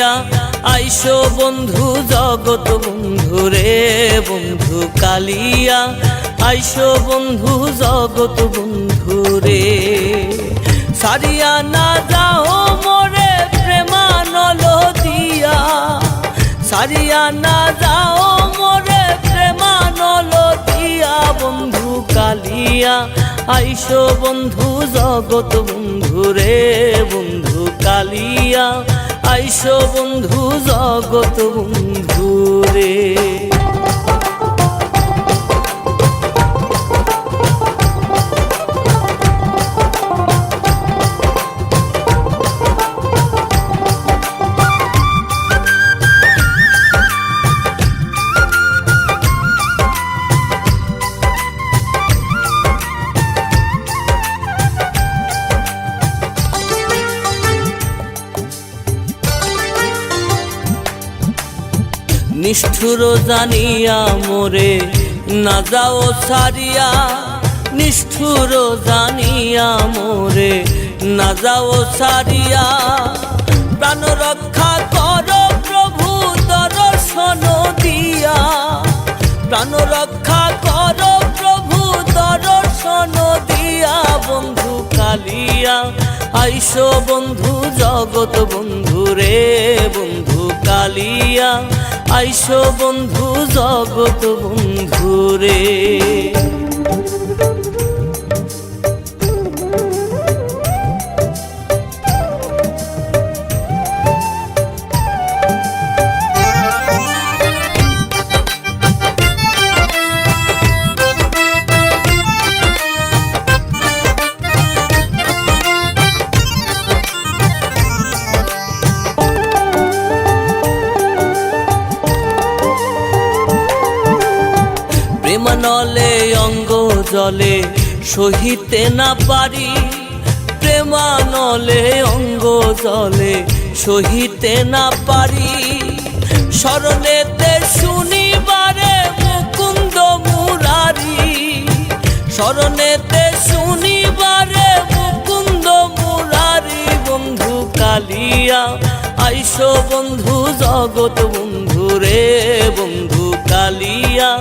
কালিয়া আইসো বন্ধু জগৎ বন্ধু রে বন্ধু কালিয়া আইসো বন্ধু জগৎ বন্ধু রে। সারিয়া না যাও মোরে প্রেমানল দিয়া, সারিয়া না যাও মোরে প্রেমানল দিয়া বন্ধু কালিয়া আইসো বন্ধু জগৎ বন্ধু রে বন্ধু কালিয়া আইসো বন্ধু জগৎ বন্ধু রে। নিষ্ঠুর জানিয়া মোরে না যাও সারিয়া, নিষ্ঠুর জানিয়া মোরে না যাও সারিয়া। প্রাণ রক্ষা করো প্রভু দর্শন দিয়া, প্রাণ রক্ষা করো প্রভু দর্শন দিয়া বন্ধু কালিয়া আইসো বন্ধু জগৎ বন্ধু রে বন্ধু কালিয়া আইসো বন্ধু জগৎ বন্ধু রে। প্রেমানলে অঙ্গ জলে সহিতে না পারি, প্রেমানলে অঙ্গ জলে সহিতে না পারি। শরণেতে শুনিবারে মুকুন্দ মুরারি, শরণেতে শুনিবারে মুকুন্দ মুরারি বন্ধু কালিয়া আইসো বন্ধু জগৎ বন্ধু রে বন্ধু কালিয়া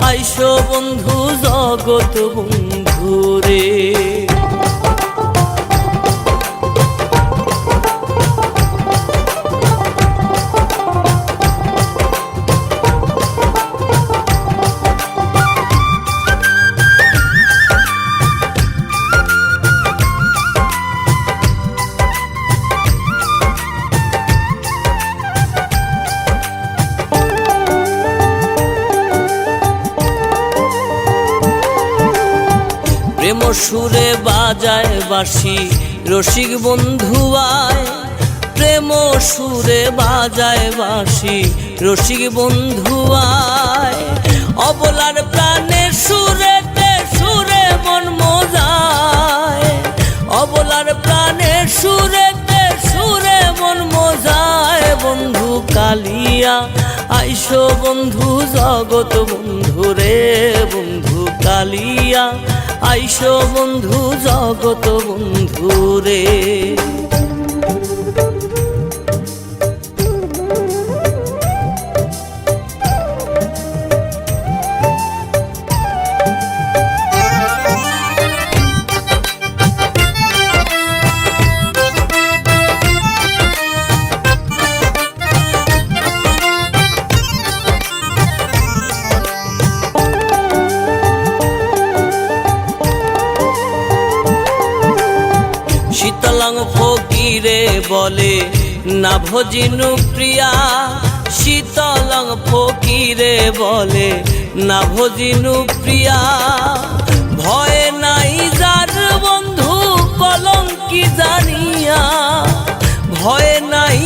আইসো বন্ধু জগৎ বন্ধু রে। প্রেম সুরে বাজায় বাঁশি রসিক বন্ধু আয়, প্রেম সুরে বাজায় বাঁশি রসিক বন্ধু আয়। অবলার প্রাণের সুরেতে সুরে মন মজায়, অবলার প্রাণের সুরেতে সুরে মন মজায় বন্ধু কালিয়া আইসো বন্ধু জগৎ বন্ধু রে বন্ধু কালিয়া আইসো বন্ধু জগৎ বন্ধু রে। শীতলং ফকিরে বলে না ভজিনু প্রিয়া, শীতলং ফকিরে বলে না ভজিনু প্রিয়া। ভয় নাই যার বন্ধু কলঙ্কি জানিয়া, ভয় নাই।